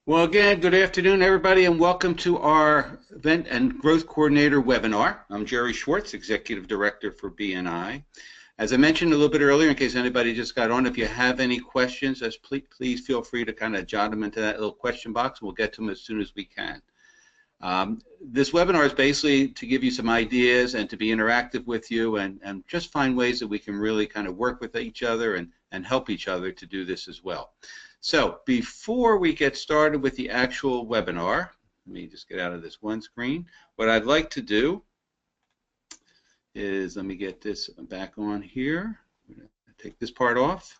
Well, again, good afternoon, everybody, and welcome to our Event and Growth Coordinator webinar. I'm Jerry Schwartz, Executive Director for BNI. As I mentioned a little bit earlier, in case anybody just got on, if you have any questions, please feel free to kind of jot them into that little question box, and we'll get to them as soon as we can. This webinar is basically to give you some ideas and to be interactive with you and just find ways that we can really kind of work with each other and help each other to do this as well. So before we get started with the actual webinar, let me just get out of this one screen. What I'd like to do is, let me get this back on here. I'm going to take this part off.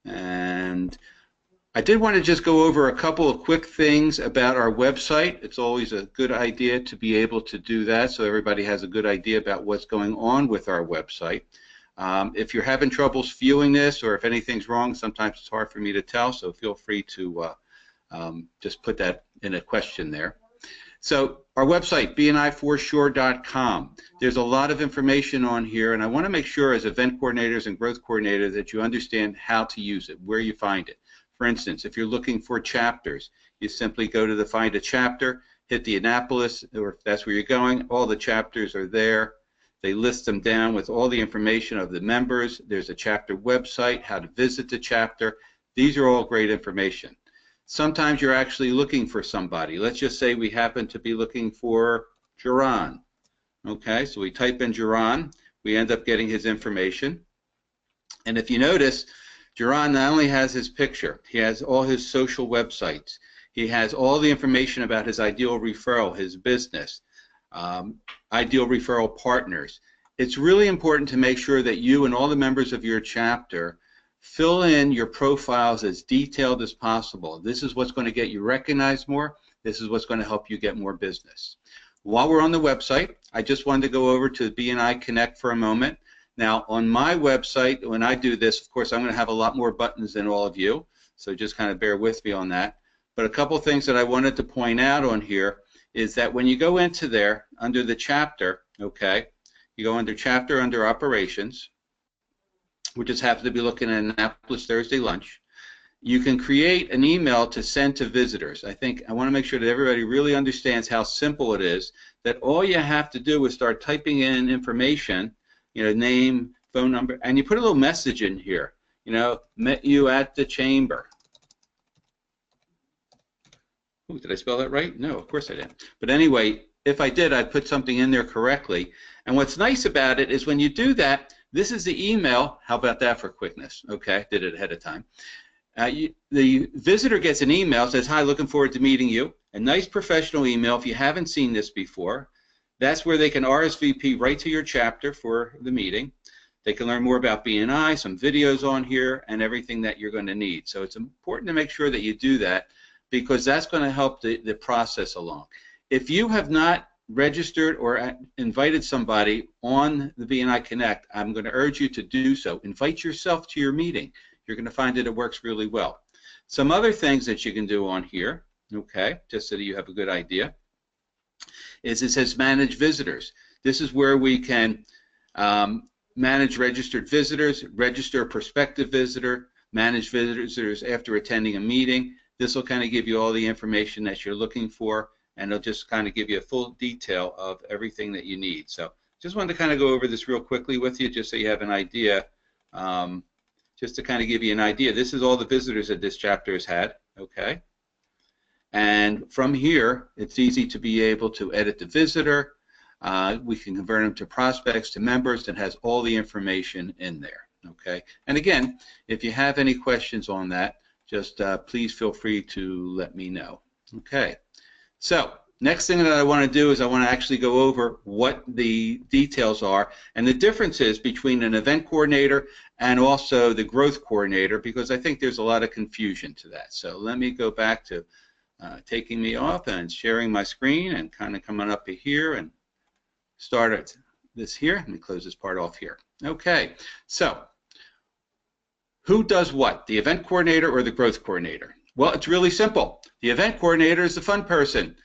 And I did want to just go over a couple of quick things about our website. It's always a good idea to be able to do that so everybody has a good idea about what's going on with our website. If you're having troubles viewing this or if anything's wrong, sometimes it's hard for me to tell, so feel free to just put that in a question there. So our website, bni4sure.com. There's a lot of information on here, and I want to make sure as event coordinators and growth coordinators that you understand how to use it, where you find it. For instance, if you're looking for chapters, you simply go to the Find a Chapter, hit the Annapolis, or if that's where you're going, all the chapters are there. They list them down with all the information of the members. There's a chapter website, how to visit the chapter. These are all great information. Sometimes you're actually looking for somebody. Let's just say we happen to be looking for Geron. Okay, so we type in Geron. We end up getting his information. And if you notice, Geron not only has his picture, he has all his social websites. He has all the information about his ideal referral, his business, ideal referral partners. It's really important to make sure that you and all the members of your chapter fill in your profiles as detailed as possible. This is what's going to get you recognized more. This is what's going to help you get more business. While we're on the website, I just wanted to go over to BNI Connect for a moment. Now, on my website, when I do this, of course, I'm going to have a lot more buttons than all of you, so just kind of bear with me on that. But a couple things that I wanted to point out on here is that when you go into there, under the chapter, okay, you go under chapter, under operations, we just happen to be looking at Annapolis Thursday lunch, you can create an email to send to visitors. I want to make sure that everybody really understands how simple it is, that all you have to do is start typing in information, you know, name, phone number, and you put a little message in here, you know, met you at the chamber. Ooh, did I spell that right? No, of course I didn't. But anyway, if I did, I'd put something in there correctly. And what's nice about it is when you do that, this is the email. How about that for quickness? Okay, did it ahead of time. The visitor gets an email, says, hi, looking forward to meeting you. A nice professional email. If you haven't seen this before, that's where they can RSVP right to your chapter for the meeting. They can learn more about BNI, some videos on here, and everything that you're going to need. So it's important to make sure that you do that, because that's going to help the process along. If you have not registered or invited somebody on the BNI Connect, I'm going to urge you to do so. Invite yourself to your meeting. You're going to find that it works really well. Some other things that you can do on here, okay, just so that you have a good idea, is it says manage visitors. This is where we can manage registered visitors, register a prospective visitor, manage visitors after attending a meeting. This will kind of give you all the information that you're looking for, and it'll just kind of give you a full detail of everything that you need. So just wanted to kind of go over this real quickly with you, just so you have an idea, just to kind of give you an idea. This is all the visitors that this chapter has had, okay? And from here, it's easy to be able to edit the visitor. We can convert them to prospects, to members, that has all the information in there, okay? And again, if you have any questions on that, just please feel free to let me know. Okay, so next thing that I want to do is I want to actually go over what the details are and the differences between an event coordinator and also the growth coordinator, because I think there's a lot of confusion to that. So let me go back to taking me off and sharing my screen and kind of coming up here and start this here. Let me close this part off here. Okay, so who does what, the event coordinator or the growth coordinator? Well, it's really simple. The event coordinator is the fun person.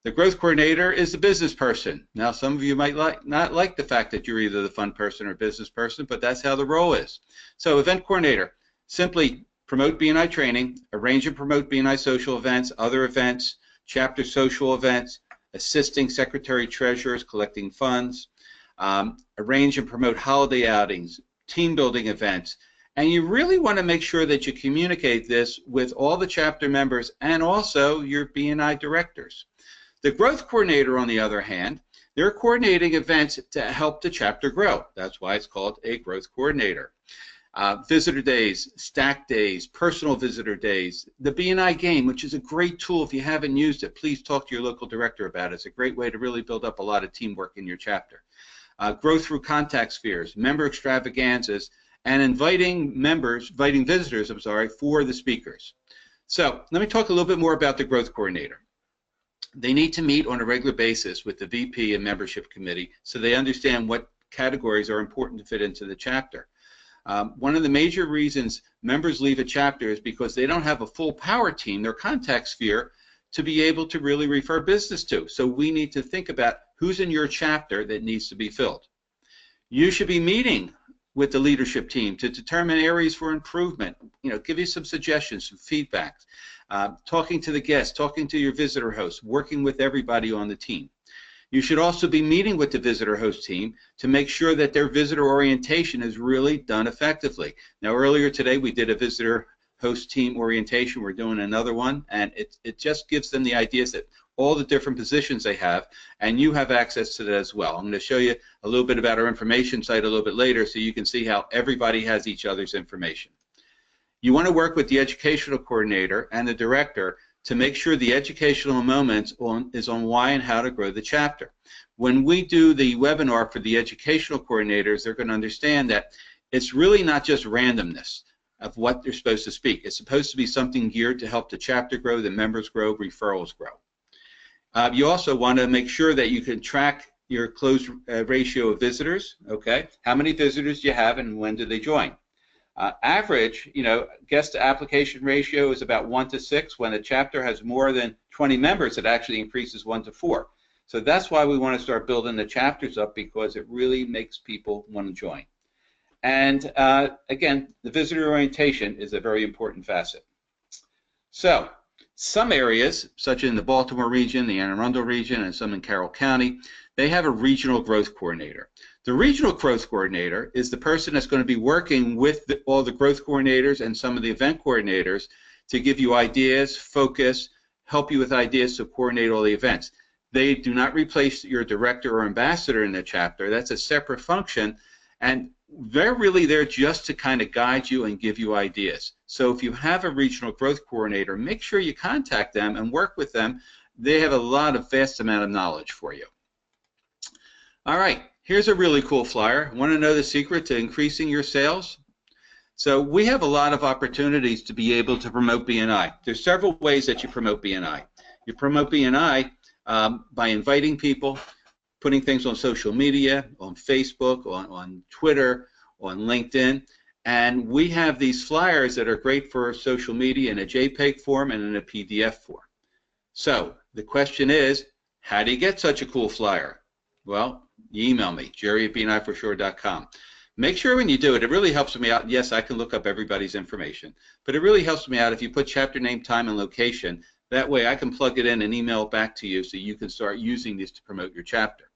The growth coordinator is the business person. Now, some of you might not like the fact that you're either the fun person or business person, but that's how the role is. So event coordinator, simply promote BNI training, arrange and promote BNI social events, other events, chapter social events, assisting secretary treasurers collecting funds, arrange and promote holiday outings, team building events, and you really want to make sure that you communicate this with all the chapter members and also your BNI directors. The growth coordinator, on the other hand, they're coordinating events to help the chapter grow. That's why it's called a growth coordinator. Visitor days, stack days, personal visitor days, the BNI game, which is a great tool. If you haven't used it, please talk to your local director about it. It's a great way to really build up a lot of teamwork in your chapter. Growth through contact spheres, member extravaganzas, and inviting visitors, for the speakers. So let me talk a little bit more about the growth coordinator. They need to meet on a regular basis with the VP and membership committee so they understand what categories are important to fit into the chapter. One of the major reasons members leave a chapter is because they don't have a full power team, their contact sphere, to be able to really refer business to. So we need to think about who's in your chapter that needs to be filled. You should be meeting with the leadership team to determine areas for improvement, give you some suggestions, some feedback, talking to the guests, talking to your visitor hosts, working with everybody on the team. You should also be meeting with the visitor host team to make sure that their visitor orientation is really done effectively. Now, earlier today we did a visitor host team orientation. We're doing another one, and it just gives them the ideas that all the different positions they have, and you have access to that as well. I'm going to show you a little bit about our information site a little bit later so you can see how everybody has each other's information. You want to work with the educational coordinator and the director to make sure the educational moments is on why and how to grow the chapter. When we do the webinar for the educational coordinators, they're going to understand that it's really not just randomness of what they're supposed to speak. It's supposed to be something geared to help the chapter grow, the members grow, referrals grow. You also want to make sure that you can track your close ratio of visitors, okay? How many visitors do you have and when do they join? Average, guest to application ratio is about 1 to 6. When a chapter has more than 20 members, it actually increases 1 to 4. So that's why we want to start building the chapters up, because it really makes people want to join. And again, the visitor orientation is a very important facet. So some areas, such in the Baltimore region, the Anne Arundel region, and some in Carroll County, they have a regional growth coordinator. The regional growth coordinator is the person that's going to be working with all the growth coordinators and some of the event coordinators to give you ideas, focus, help you with ideas to coordinate all the events. They do not replace your director or ambassador in the chapter. That's a separate function, and they're really there just to kind of guide you and give you ideas. So if you have a regional growth coordinator, make sure you contact them and work with them. They have a vast amount of knowledge for you. All right, here's a really cool flyer. Want to know the secret to increasing your sales? So we have a lot of opportunities to be able to promote BNI. There's several ways that you promote BNI. You promote BNI by inviting people, putting things on social media, on Facebook, on Twitter, on LinkedIn, and we have these flyers that are great for social media in a JPEG form and in a PDF form. So the question is, how do you get such a cool flyer? Well, you email me, jerry@bniforsure.com. Make sure when you do it, it really helps me out. Yes, I can look up everybody's information, but it really helps me out if you put chapter name, time, and location. That way I can plug it in and email it back to you so you can start using this to promote your chapter.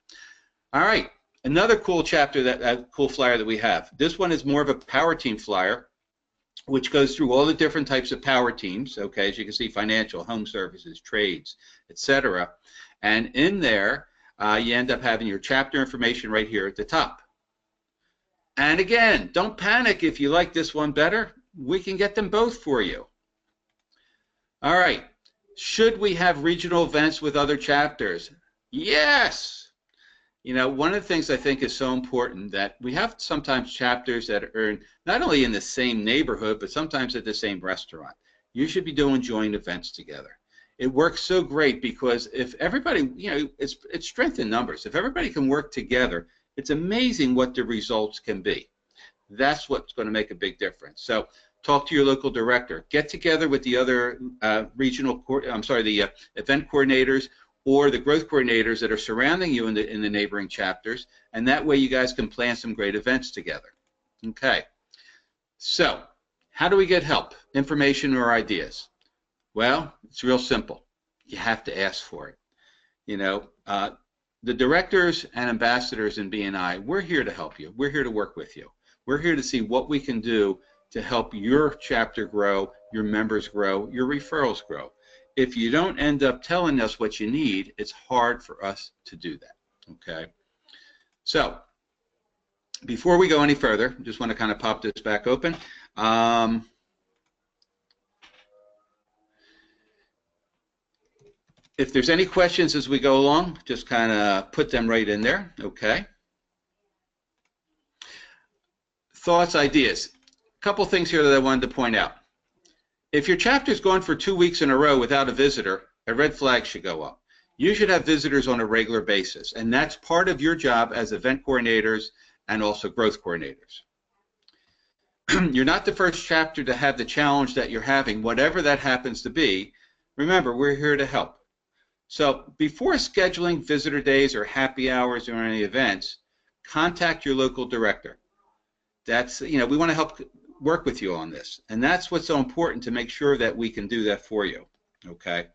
All right, another cool cool flyer that we have. This one is more of a power team flyer, which goes through all the different types of power teams, okay, as you can see, financial, home services, trades, etc. And in there, you end up having your chapter information right here at the top. And again, don't panic if you like this one better. We can get them both for you. All right, should we have regional events with other chapters? Yes! One of the things I think is so important that we have sometimes chapters that are not only in the same neighborhood, but sometimes at the same restaurant. You should be doing joint events together. It works so great because if everybody, it's strength in numbers. If everybody can work together, it's amazing what the results can be. That's what's going to make a big difference. So talk to your local director. Get together with the other event coordinators or the growth coordinators that are surrounding you in the neighboring chapters, and that way you guys can plan some great events together. Okay. So How do we get help, information, or ideas? Well, it's real simple. You have to ask for it. You know, the directors and ambassadors in BNI, we're here to help you. We're here to work with you. We're here to see what we can do to help your chapter grow, your members grow, your referrals grow. If you don't end up telling us what you need, it's hard for us to do that, okay? So, before we go any further, I just want to kind of pop this back open. If there's any questions as we go along, just kind of put them right in there, okay? Thoughts, ideas. A couple things here that I wanted to point out. If your chapter's going for 2 weeks in a row without a visitor, a red flag should go up. You should have visitors on a regular basis, and that's part of your job as event coordinators and also growth coordinators. You're not the first chapter to have the challenge that you're having, whatever that happens to be. Remember, we're here to help. So before scheduling visitor days or happy hours or any events, contact your local director. That's, you know, we want to help work with you on this, and that's what's so important, to make sure that we can do that for you, okay?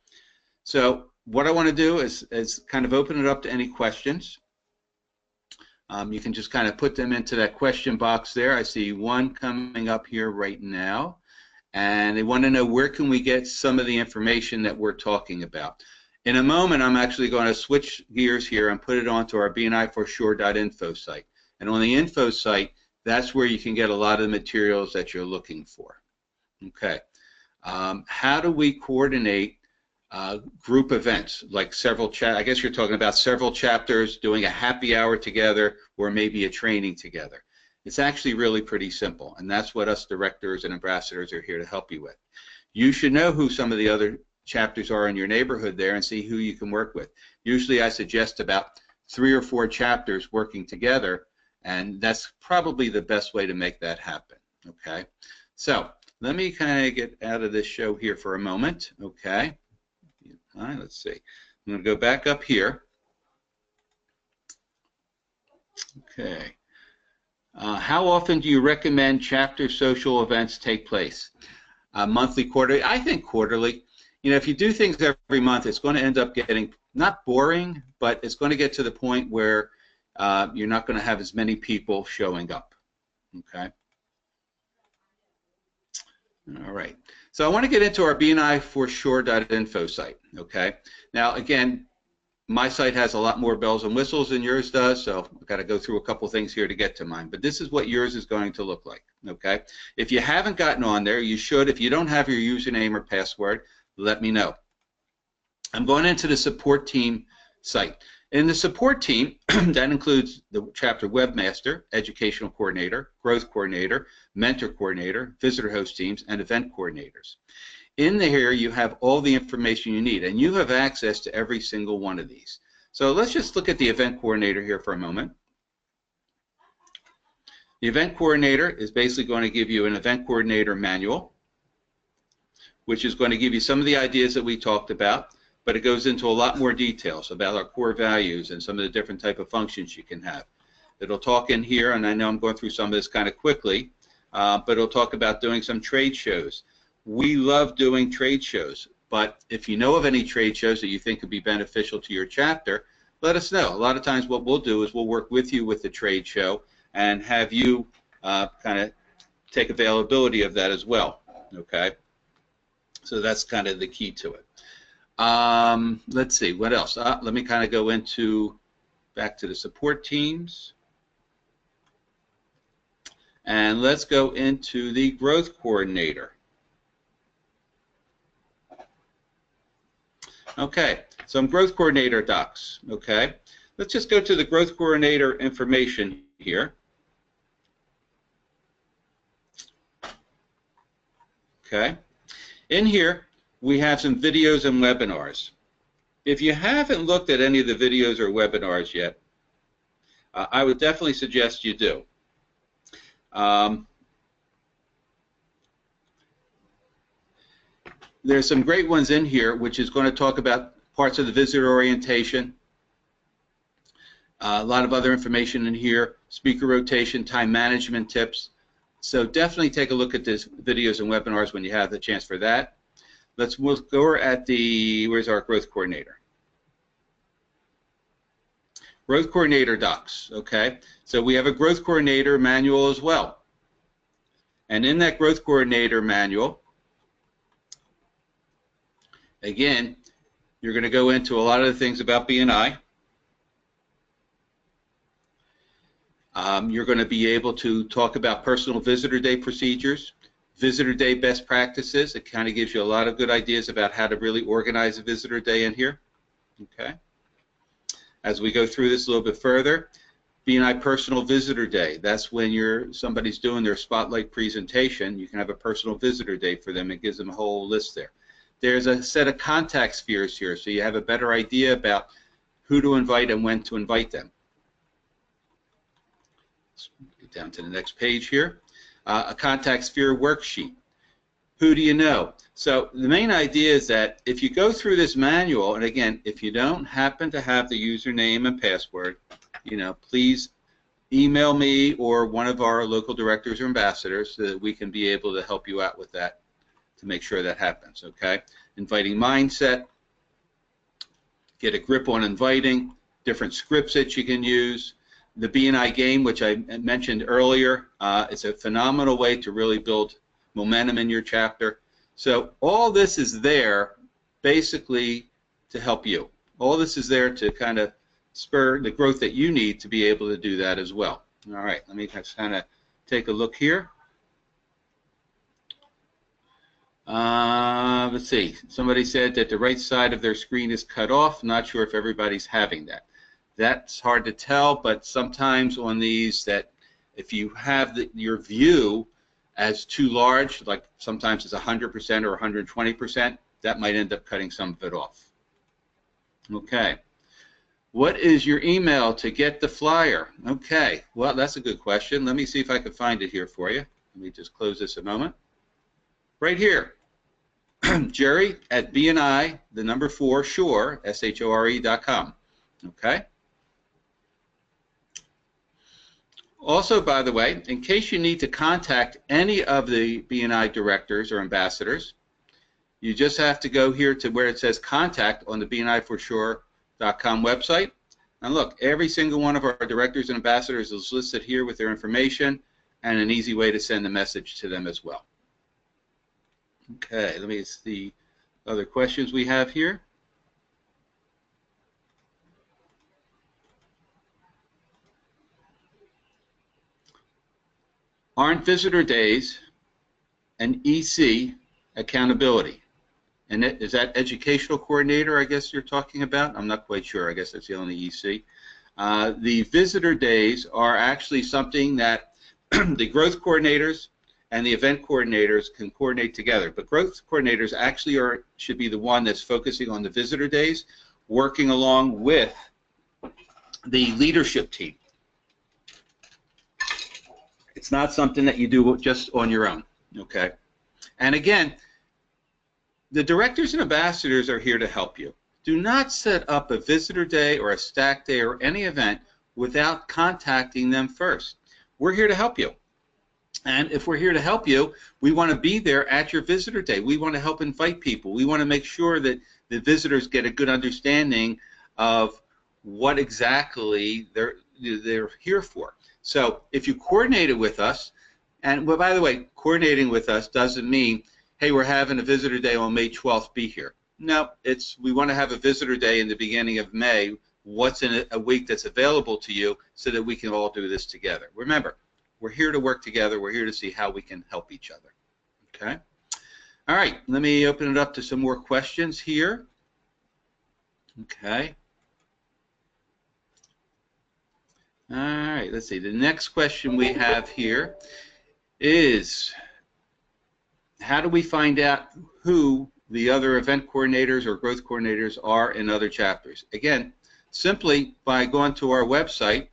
So what I want to do is kind of open it up to any questions. You can just kind of put them into that question box there. I see one coming up here right now, and they want to know, where can we get some of the information that we're talking about? In a moment, I'm actually going to switch gears here and put it onto our BNI4Sure.info site. And on the info site, that's where you can get a lot of the materials that you're looking for. Okay. How do we coordinate group events, like I guess you're talking about several chapters doing a happy hour together, or maybe a training together. It's actually really pretty simple, and that's what us directors and ambassadors are here to help you with. You should know who some of the other chapters are in your neighborhood there and see who you can work with. Usually I suggest about 3 or 4 chapters working together, and that's probably the best way to make that happen, okay? So let me kind of get out of this show here for a moment, okay? All right, let's see. I'm going to go back up here. Okay. How often do you recommend chapter social events take place? Monthly, quarterly? I think quarterly. You know, if you do things every month, it's going to end up getting not boring, but it's going to get to the point where you're not going to have as many people showing up. Okay. All right. So I want to get into our BNI4Sure.info site. Okay. Now, again, my site has a lot more bells and whistles than yours does, so I've got to go through a couple things here to get to mine. But this is what yours is going to look like. Okay. If you haven't gotten on there, you should. If you don't have your username or password, let me know. I'm going into the support team site. In the support team, that includes the chapter webmaster, educational coordinator, growth coordinator, mentor coordinator, visitor host teams, and event coordinators. In here, you have all the information you need, and you have access to every single one of these. So let's just look at the event coordinator here for a moment. The event coordinator is basically going to give you an event coordinator manual, which is going to give you some of the ideas that we talked about, but it goes into a lot more details about our core values and some of the different type of functions you can have. It'll talk in here, and I know I'm going through some of this kind of quickly, but it'll talk about doing some trade shows. We love doing trade shows, but if you know of any trade shows that you think could be beneficial to your chapter, let us know. A lot of times what we'll do is we'll work with you with the trade show and have you kind of take availability of that as well, okay? So that's kind of the key to it. Let's see, what else? Let me kind of go back to the support teams. And let's go into the growth coordinator. Okay, some growth coordinator docs, okay? Let's just go to the growth coordinator information here. Okay, in here we have some videos and webinars. If you haven't looked at any of the videos or webinars yet, I would definitely suggest you do. There's some great ones in here, which is going to talk about parts of the visitor orientation, a lot of other information in here, speaker rotation, time management tips, So definitely take a look at this videos and webinars when you have the chance for that. Let's look over at the, where's our growth coordinator? Growth coordinator docs, okay? So we have a growth coordinator manual as well. And in that growth coordinator manual, again, you're going to go into a lot of the things about BNI. You're going to be able to talk about personal visitor day procedures, visitor day best practices. It kind of gives you a lot of good ideas about how to really organize a visitor day in here. Okay. As we go through this a little bit further, BNI Personal Visitor Day. That's when somebody's doing their spotlight presentation. You can have a personal visitor day for them. It gives them a whole list there. There's a set of contact spheres here, so you have a better idea about who to invite and when to invite them. Let's get down to the next page here. A contact sphere worksheet. Who do you know? So the main idea is that if you go through this manual, and again, if you don't happen to have the username and password, please email me or one of our local directors or ambassadors so that we can be able to help you out with that to make sure that happens, okay? Inviting mindset, get a grip on inviting, different scripts that you can use. The BNI game, which I mentioned earlier, it's a phenomenal way to really build momentum in your chapter. So all this is there basically to help you. All this is there to kind of spur the growth that you need to be able to do that as well. All right, let me just kind of take a look here. Let's see. Somebody said that the right side of their screen is cut off. Not sure if everybody's having that. That's hard to tell, but sometimes on these that if you have your view as too large, like sometimes it's 100% or 120%, that might end up cutting some of it off. Okay. What is your email to get the flyer? Okay, well, that's a good question. Let me see if I can find it here for you. Let me just close this a moment. Right here, Jerry at BNI, the number 4, Shore, SHORE.com. Okay. Also, by the way, in case you need to contact any of the BNI directors or ambassadors, you just have to go here to where it says contact on the BNI4Sure.com website. And look, every single one of our directors and ambassadors is listed here with their information and an easy way to send a message to them as well. Okay, let me see other questions we have here. Aren't visitor days an EC accountability? And is that educational coordinator, I guess you're talking about? I'm not quite sure. I guess that's the only EC. The visitor days are actually something that the growth coordinators and the event coordinators can coordinate together. But growth coordinators actually should be the one that's focusing on the visitor days, working along with the leadership team. It's not something that you do just on your own, okay? And again, the directors and ambassadors are here to help you. Do not set up a visitor day or a stack day or any event without contacting them first. We're here to help you. And if we're here to help you, we want to be there at your visitor day. We want to help invite people. We want to make sure that the visitors get a good understanding of what exactly they're here for. So if you coordinated with us, and well, by the way, coordinating with us doesn't mean, hey, we're having a visitor day on May 12th, be here. No, we want to have a visitor day in the beginning of May. What's in a week that's available to you so that we can all do this together. Remember, we're here to work together. We're here to see how we can help each other. Okay? All right, let me open it up to some more questions here. Okay. All right, let's see. The next question we have here is, how do we find out who the other event coordinators or growth coordinators are in other chapters? Again, simply by going to our website,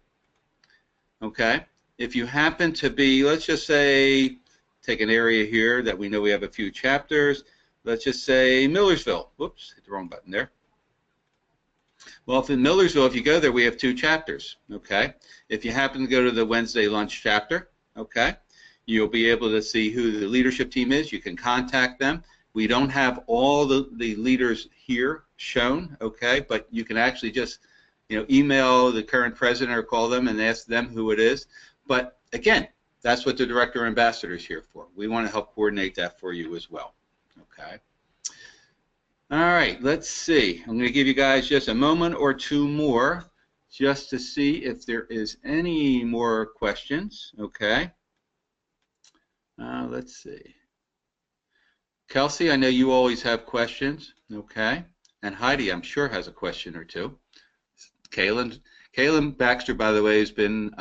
okay? If you happen to be, let's just say, take an area here that we know we have a few chapters. Let's just say Millersville. Whoops, hit the wrong button there. Well, if in Millersville, if you go there, we have 2 chapters, okay? If you happen to go to the Wednesday lunch chapter, okay, You'll be able to see who the leadership team is. You can contact them. We don't have all the leaders here shown, okay, but you can actually just email the current president or call them and ask them who it is. But again, that's what the director or ambassador is here for. We want to help coordinate that for you as well, okay. All right, let's see. I'm going to give you guys just a moment or two more just to see if there is any more questions, okay. Let's see. Kelsey, I know you always have questions, okay. And Heidi, I'm sure, has a question or two. Kaylin Baxter, by the way, has been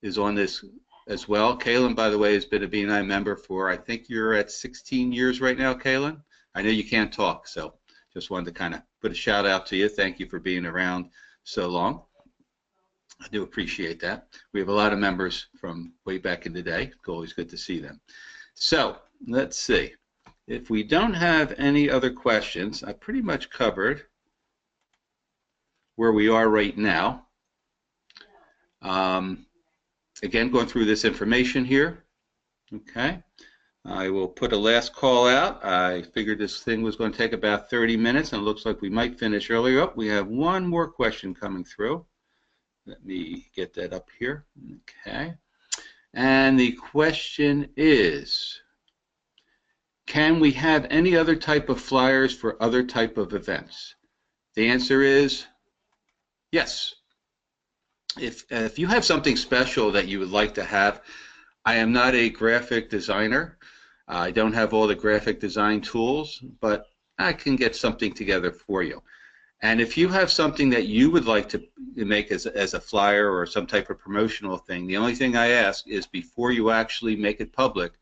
is on this as well. Kaylin, by the way, has been a BNI member for, I think you're at 16 years right now, Kaylin. I know you can't talk, so just wanted to kind of put a shout out to you. Thank you for being around so long. I do appreciate that. We have a lot of members from way back in the day. It's always good to see them. So let's see. If we don't have any other questions, I pretty much covered where we are right now. Again, going through this information here. Okay. I will put a last call out. I figured this thing was going to take about 30 minutes, and it looks like we might finish earlier. Oh, we have one more question coming through. Let me get that up here. Okay. And the question is, can we have any other type of flyers for other type of events? The answer is yes. If you have something special that you would like to have, I am not a graphic designer. I don't have all the graphic design tools, but I can get something together for you. And if you have something that you would like to make as a flyer or some type of promotional thing, the only thing I ask is before you actually make it public,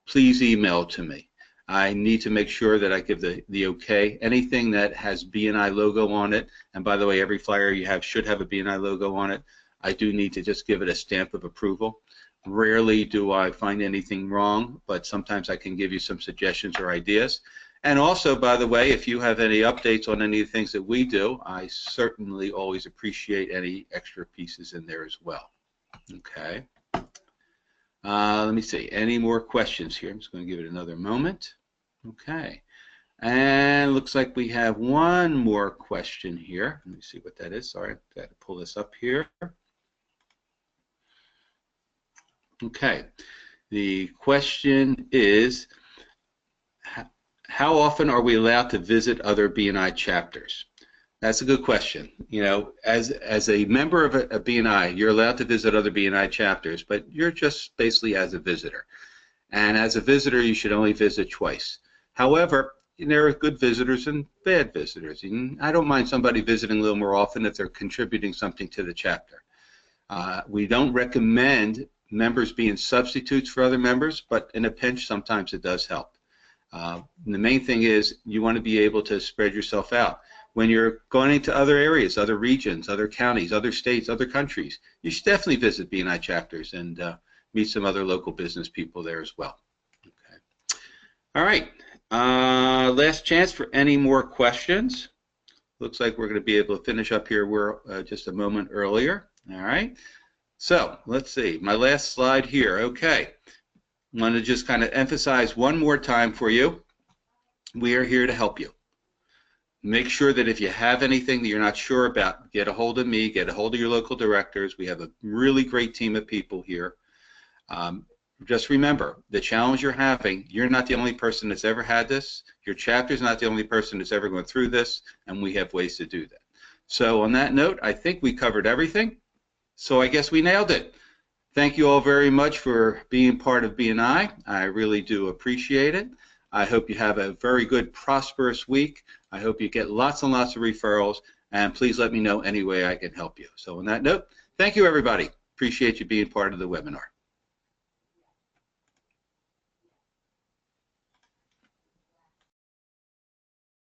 please email to me. I need to make sure that I give the okay. Anything that has BNI logo on it, and by the way, every flyer you have should have a BNI logo on it, I do need to just give it a stamp of approval. Rarely do I find anything wrong, but sometimes I can give you some suggestions or ideas. And also, by the way, if you have any updates on any of the things that we do, I certainly always appreciate any extra pieces in there as well. Okay. Let me see. Any more questions here? I'm just going to give it another moment. Okay. And looks like we have one more question here. Let me see what that is. Sorry, I've got to pull this up here. Okay. The question is, how often are we allowed to visit other BNI chapters? That's a good question. You know, as a member of a BNI, you're allowed to visit other BNI chapters, but you're just basically as a visitor. And as a visitor, you should only visit twice. However, there are good visitors and bad visitors. And I don't mind somebody visiting a little more often if they're contributing something to the chapter. We don't recommend members being substitutes for other members, but in a pinch, sometimes it does help. The main thing is you want to be able to spread yourself out. When you're going into other areas, other regions, other counties, other states, other countries, you should definitely visit BNI chapters and meet some other local business people there as well. Okay. All right. Last chance for any more questions. Looks like we're going to be able to finish up here. We're just a moment earlier. All right. So let's see. My last slide here. Okay. I want to just kind of emphasize one more time for you. We are here to help you. Make sure that if you have anything that you're not sure about, get a hold of me, get a hold of your local directors. We have a really great team of people here. Just remember, the challenge you're having, you're not the only person that's ever had this. Your chapter's not the only person that's ever gone through this, and we have ways to do that. So on that note, I think we covered everything. So I guess we nailed it. Thank you all very much for being part of BNI. I really do appreciate it. I hope you have a very good, prosperous week. I hope you get lots and lots of referrals, and please let me know any way I can help you. So on that note, thank you, everybody. Appreciate you being part of the webinar.